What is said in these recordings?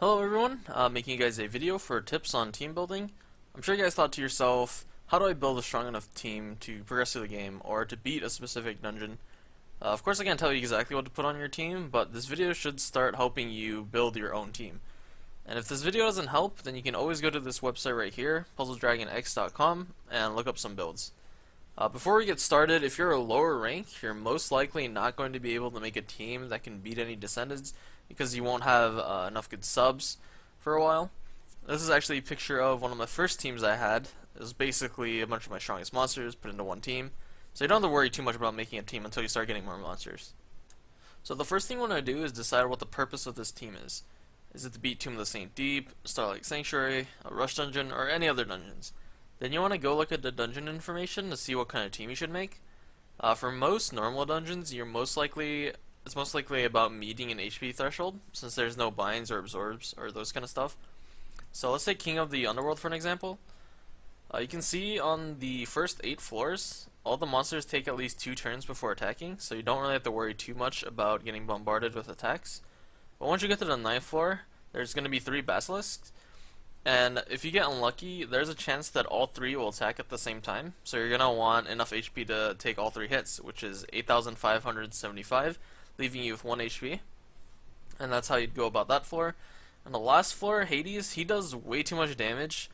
Hello everyone, making you guys a video for tips on team building. I'm sure you guys thought to yourself, how do I build a strong enough team to progress through the game or to beat a specific dungeon? Of course I can't tell you exactly what to put on your team, but this video should start helping you build your own team. And if this video doesn't help, then you can always go to this website right here, puzzledragonx.com, and look up some builds. Before we get started, if you're a lower rank, you're most likely not going to be able to make a team that can beat any descendants because you won't have enough good subs for a while. This is actually a picture of one of my first teams I had. It was basically a bunch of my strongest monsters put into one team. So you don't have to worry too much about making a team until you start getting more monsters. So the first thing you want to do is decide what the purpose of this team is. Is it to beat Tomb of the Saint Deep, Starlight Sanctuary, a Rush Dungeon, or any other dungeons? Then you want to go look at the dungeon information to see what kind of team you should make. For most normal dungeons, it's most likely about meeting an HP threshold, since there's no binds or absorbs or those kind of stuff. So let's take King of the Underworld for an example. You can see on the first 8 floors, all the monsters take at least 2 turns before attacking, so you don't really have to worry too much about getting bombarded with attacks. But once you get to the 9th floor, there's going to be 3 basilisks. And if you get unlucky, there's a chance that all 3 will attack at the same time. So you're going to want enough HP to take all 3 hits, which is 8,575, leaving you with 1 HP. And that's how you'd go about that floor. And the last floor, Hades, he does way too much damage.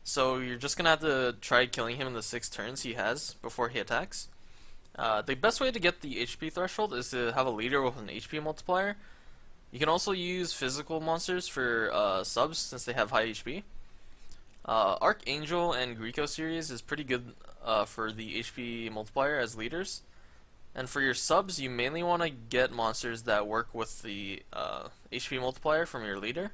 So you're just going to have to try killing him in the 6 turns he has before he attacks. The best way to get the HP threshold is to have a leader with an HP multiplier. You can also use physical monsters for subs since they have high HP. Archangel and Greco series is pretty good for the HP multiplier as leaders. And for your subs, you mainly want to get monsters that work with the HP multiplier from your leader.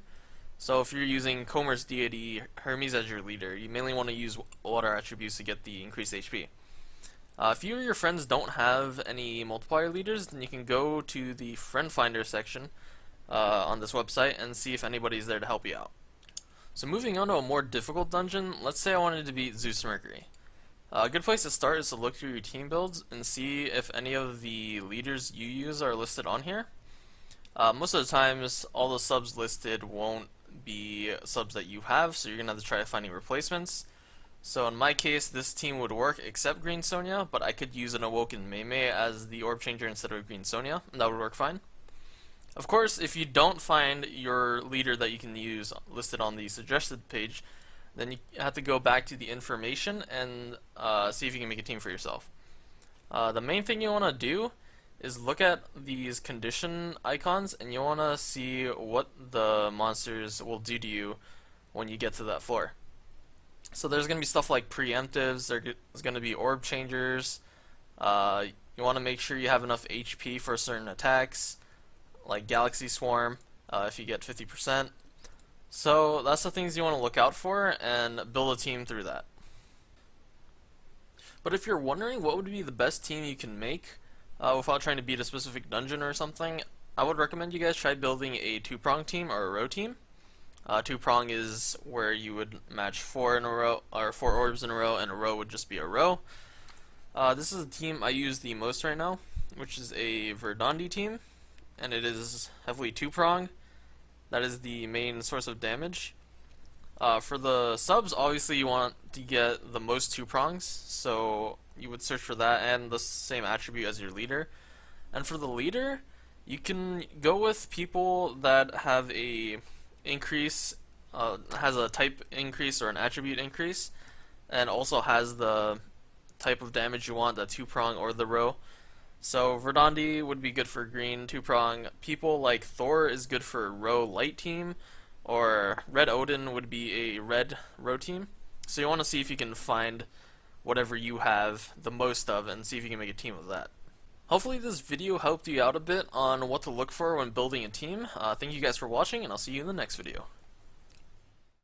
So if you're using Comer's Deity Hermes as your leader, you mainly want to use water attributes to get the increased HP. If you or your friends don't have any multiplier leaders, then you can go to the Friend Finder section on this website and see if anybody's there to help you out. So moving on to a more difficult dungeon, let's say I wanted to beat Zeus Mercury. A good place to start is to look through your team builds and see if any of the leaders you use are listed on here. Most of the times, all the subs listed won't be subs that you have, so you're going to have to try to find any replacements. So in my case, this team would work except Green Sonia, but I could use an Awoken Meimei as the Orb Changer instead of Green Sonia, and that would work fine. Of course, if you don't find your leader that you can use listed on the suggested page, then you have to go back to the information and see if you can make a team for yourself. The main thing you want to do is look at these condition icons, and you want to see what the monsters will do to you when you get to that floor. So there's going to be stuff like preemptives, there's going to be orb changers, you want to make sure you have enough HP for certain attacks, like Galaxy Swarm, if you get 50%. So that's the things you want to look out for and build a team through that. But if you're wondering what would be the best team you can make without trying to beat a specific dungeon or something, I would recommend you guys try building a two-prong team or a row team. Two-prong is where you would match 4 in a row, or 4 orbs in a row, and a row would just be a row. This is the team I use the most right now, which is a Verdandi team, and it is heavily two-prong. That is the main source of damage. For the subs, obviously you want to get the most two-prongs, so you would search for that and the same attribute as your leader. And for the leader, you can go with people that have a increase, has a type increase or an attribute increase, and also has the type of damage you want, the two-prong or the row. So Verdandi would be good for green two-prong. People like Thor is good for row light team, or Red Odin would be a red row team. So you want to see if you can find whatever you have the most of and see if you can make a team of that. Hopefully this video helped you out a bit on what to look for when building a team. Thank you guys for watching, and I'll see you in the next video.